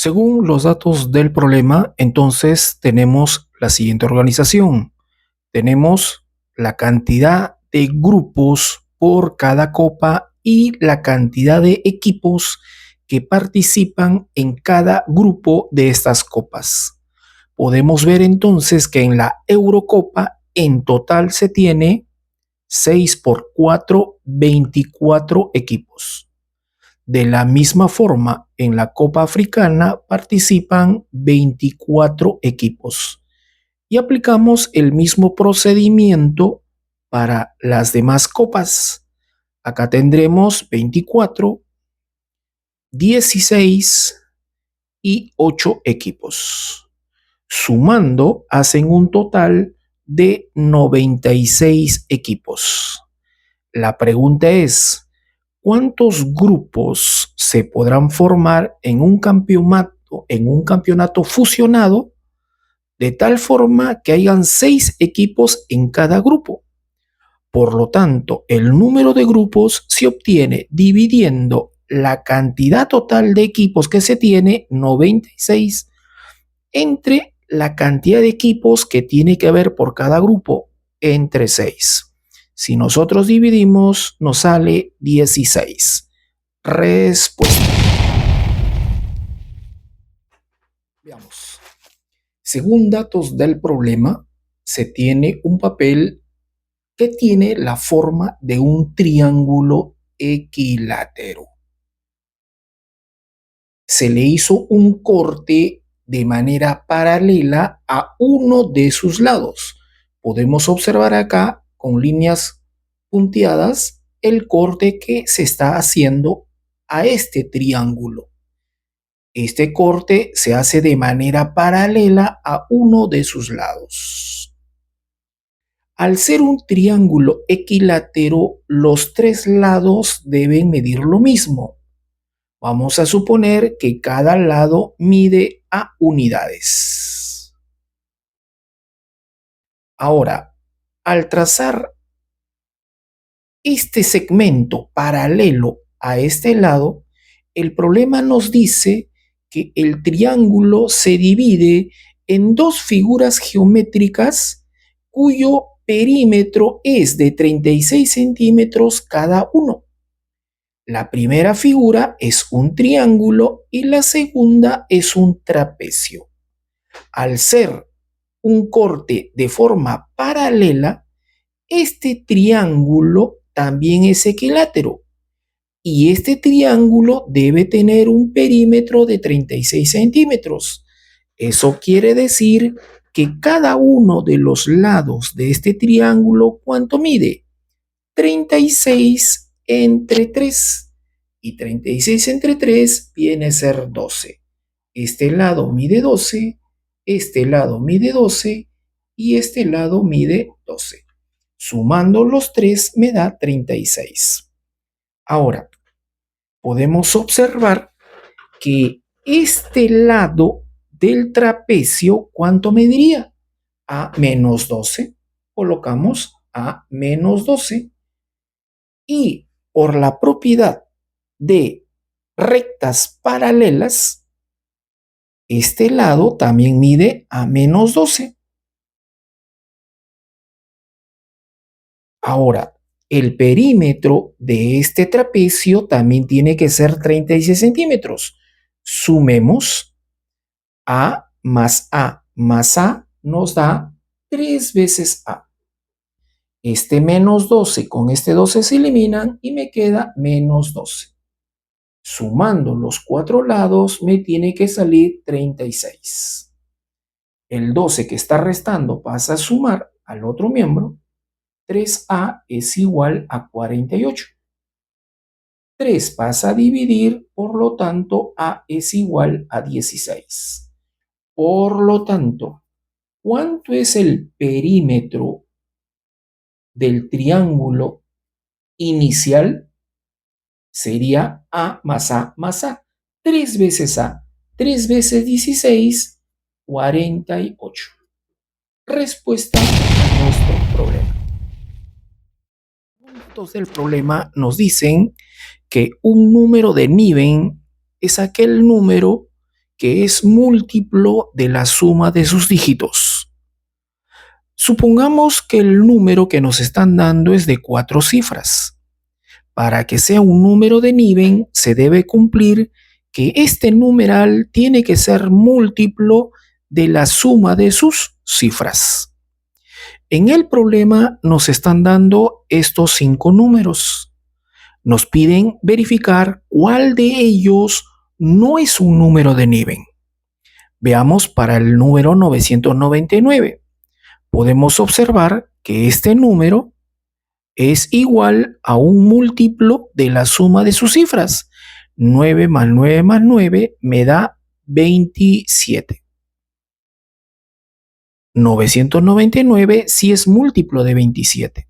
Según los datos del problema, entonces tenemos la siguiente organización. Tenemos la cantidad de grupos por cada copa y la cantidad de equipos que participan en cada grupo de estas copas. Podemos ver entonces que en la Eurocopa en total se tiene 6 por 4, 24 equipos. De la misma forma, en la Copa Africana participan 24 equipos y aplicamos el mismo procedimiento para las demás copas. Acá tendremos 24, 16 y 8 equipos. Sumando, hacen un total de 96 equipos. La pregunta es, ¿cuántos grupos se podrán formar en un campeonato fusionado de tal forma que hayan 6 equipos en cada grupo? Por lo tanto, el número de grupos se obtiene dividiendo la cantidad total de equipos que se tiene, 96, entre la cantidad de equipos que tiene que haber por cada grupo, entre 6. Si nosotros dividimos, nos sale 16. Respuesta. Veamos. Según datos del problema, se tiene un papel que tiene la forma de un triángulo equilátero. Se le hizo un corte de manera paralela a uno de sus lados. Podemos observar acá con líneas punteadas el corte que se está haciendo a este triángulo. Este corte se hace de manera paralela a uno de sus lados. Al ser un triángulo equilátero, los 3 lados deben medir lo mismo. Vamos a suponer que cada lado mide a unidades. Ahora, al trazar este segmento paralelo a este lado, el problema nos dice que el triángulo se divide en 2 figuras geométricas cuyo perímetro es de 36 centímetros cada uno. La primera figura es un triángulo y la segunda es un trapecio. Al ser un corte de forma paralela, este triángulo también es equilátero y este triángulo debe tener un perímetro de 36 centímetros. Eso quiere decir que cada uno de los lados de este triángulo, ¿cuánto mide? 36 entre 3. Y 36 entre 3 viene a ser 12. Este lado mide 12, este lado mide 12 y este lado mide 12. Sumando los 3 me da 36. Ahora, podemos observar que este lado del trapecio, ¿cuánto mediría? A menos 12. Colocamos a menos 12. Y por la propiedad de rectas paralelas, este lado también mide a menos 12. Ahora, el perímetro de este trapecio también tiene que ser 36 centímetros. Sumemos A más A más A nos da 3 veces A. Este menos 12 con este 12 se eliminan y me queda menos 12. Sumando los 4 lados me tiene que salir 36. El 12 que está restando pasa a sumar al otro miembro. 3A es igual a 48. 3 pasa a dividir, por lo tanto A es igual a 16. Por lo tanto, ¿cuánto es el perímetro del triángulo inicial? Sería A más A más A. 3 veces A. 3 veces 16, 48. Respuesta a nuestro problema. Los datos del problema nos dicen que un número de Niven es aquel número que es múltiplo de la suma de sus dígitos. Supongamos que el número que nos están dando es de 4 cifras. Para que sea un número de Niven, se debe cumplir que este numeral tiene que ser múltiplo de la suma de sus cifras. En el problema nos están dando estos 5 números. Nos piden verificar cuál de ellos no es un número de Niven. Veamos para el número 999. Podemos observar que este número es igual a un múltiplo de la suma de sus cifras. 9 más 9 más 9 me da 27. 999 sí es múltiplo de 27.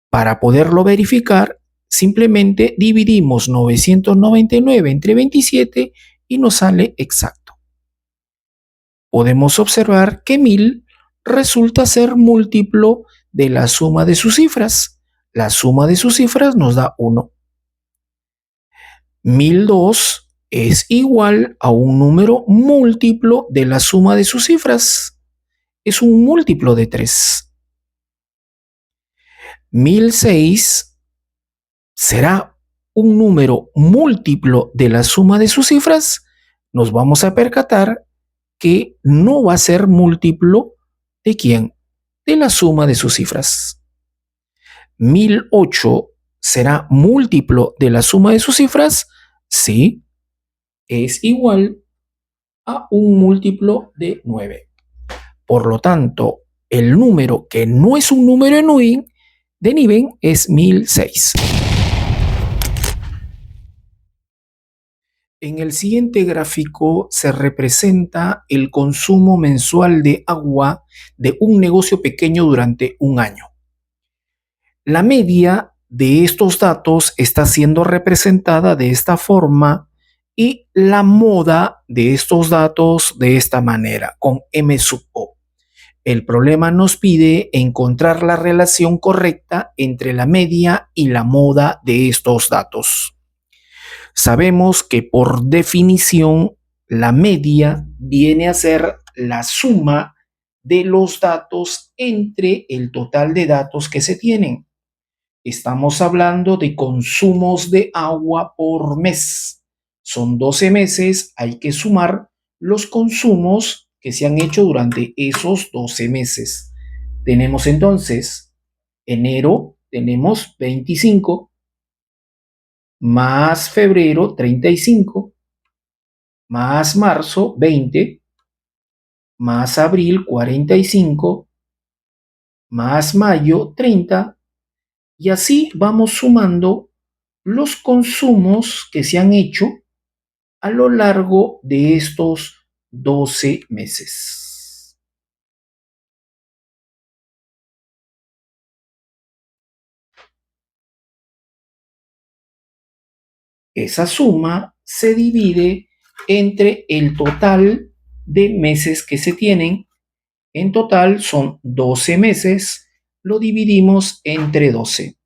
Para poderlo verificar, simplemente dividimos 999 entre 27 y nos sale exacto. Podemos observar que 1000 resulta ser múltiplo de la suma de sus cifras. La suma de sus cifras nos da 1. 1002 es igual a un número múltiplo de la suma de sus cifras. Es un múltiplo de 3. 1006 será un número múltiplo de la suma de sus cifras. Nos vamos a percatar que no va a ser múltiplo de ¿quién? De la suma de sus cifras. 1008 será múltiplo de la suma de sus cifras. Sí, es igual a un múltiplo de 9. Por lo tanto, el número que no es un número de Niven es 1006. En el siguiente gráfico se representa el consumo mensual de agua de un negocio pequeño durante un año. La media de estos datos está siendo representada de esta forma y la moda de estos datos de esta manera, con M sub O. El problema nos pide encontrar la relación correcta entre la media y la moda de estos datos. Sabemos que por definición la media viene a ser la suma de los datos entre el total de datos que se tienen. Estamos hablando de consumos de agua por mes. Son 12 meses, hay que sumar los consumos que se han hecho durante esos 12 meses. Tenemos entonces enero, tenemos 25, más febrero 35, más marzo 20, más abril 45, más mayo 30, y así vamos sumando los consumos que se han hecho a lo largo de estos 12 meses. Esa suma se divide entre el total de meses que se tienen. En total son 12 meses, lo dividimos entre 12.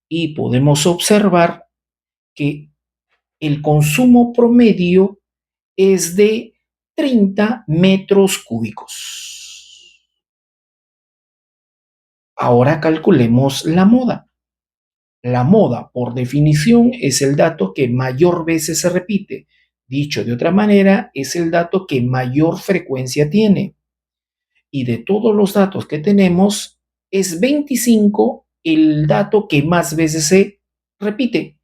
Y podemos observar que el consumo promedio es de 30 metros cúbicos. Ahora calculemos la moda. La moda, por definición, es el dato que mayor veces se repite. Dicho de otra manera, es el dato que mayor frecuencia tiene. Y de todos los datos que tenemos, es 25 el dato que más veces se repite.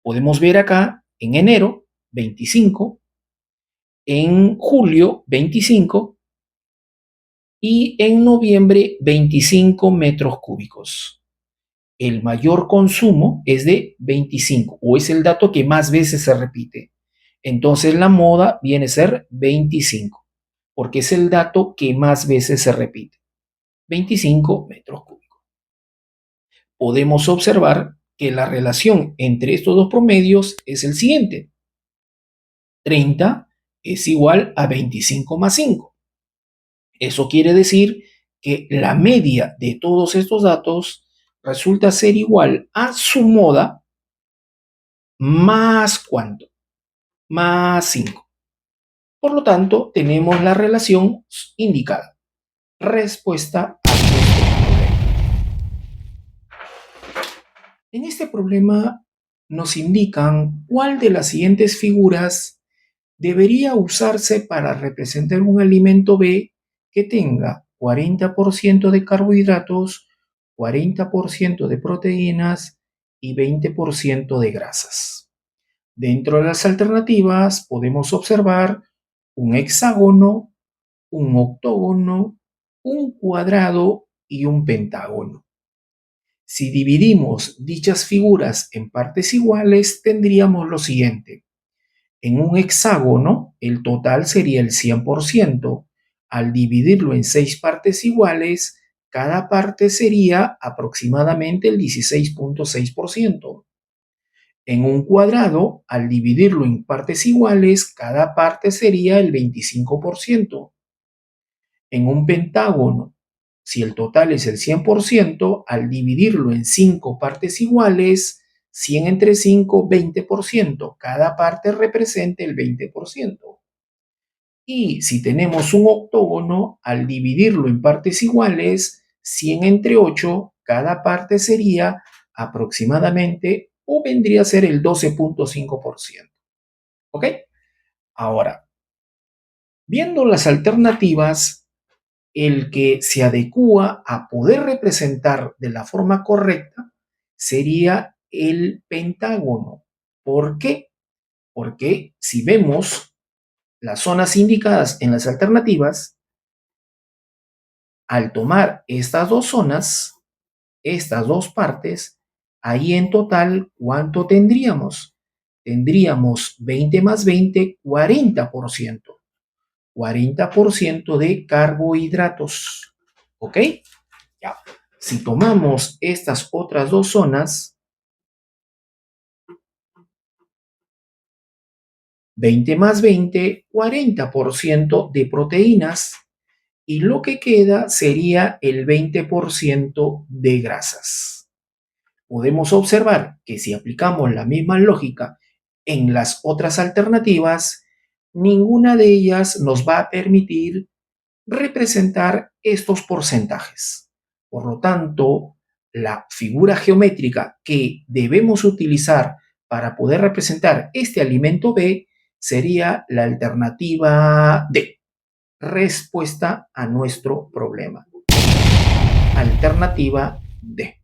Podemos ver acá en enero 25, en julio 25 y en noviembre 25 metros cúbicos. El mayor consumo es de 25 o es el dato que más veces se repite. Entonces la moda viene a ser 25 porque es el dato que más veces se repite. 25 metros cúbicos. Podemos observar que la relación entre estos dos promedios es el siguiente. 30 es igual a 25 más 5. Eso quiere decir que la media de todos estos datos resulta ser igual a su moda más ¿cuánto? Más 5. Por lo tanto, tenemos la relación indicada. Respuesta a nuestro problema. En este problema nos indican cuál de las siguientes figuras debería usarse para representar un alimento B que tenga 40% de carbohidratos, 40% de proteínas y 20% de grasas. Dentro de las alternativas podemos observar un hexágono, un octógono, un cuadrado y un pentágono. Si dividimos dichas figuras en partes iguales, tendríamos lo siguiente. En un hexágono, el total sería el 100%. Al dividirlo en 6 partes iguales, cada parte sería aproximadamente el 16.6%. En un cuadrado, al dividirlo en partes iguales, cada parte sería el 25%. En un pentágono, si el total es el 100%, al dividirlo en 5 partes iguales, 100 entre 5, 20%. Cada parte representa el 20%. Y si tenemos un octógono, al dividirlo en partes iguales, 100 entre 8, cada parte sería aproximadamente o vendría a ser el 12.5%. ¿Ok? Ahora, viendo las alternativas, el que se adecua a poder representar de la forma correcta sería el pentágono. ¿Por qué? Porque si vemos las zonas indicadas en las alternativas, al tomar estas dos zonas, estas dos partes, ahí en total, ¿cuánto tendríamos? Tendríamos 20 más 20, 40%. 40% de carbohidratos. ¿Ok? Ya. Si tomamos estas otras dos zonas, 20 más 20, 40% de proteínas y lo que queda sería el 20% de grasas. Podemos observar que si aplicamos la misma lógica en las otras alternativas, ninguna de ellas nos va a permitir representar estos porcentajes. Por lo tanto, la figura geométrica que debemos utilizar para poder representar este alimento B sería la alternativa D. Respuesta a nuestro problema. Alternativa D.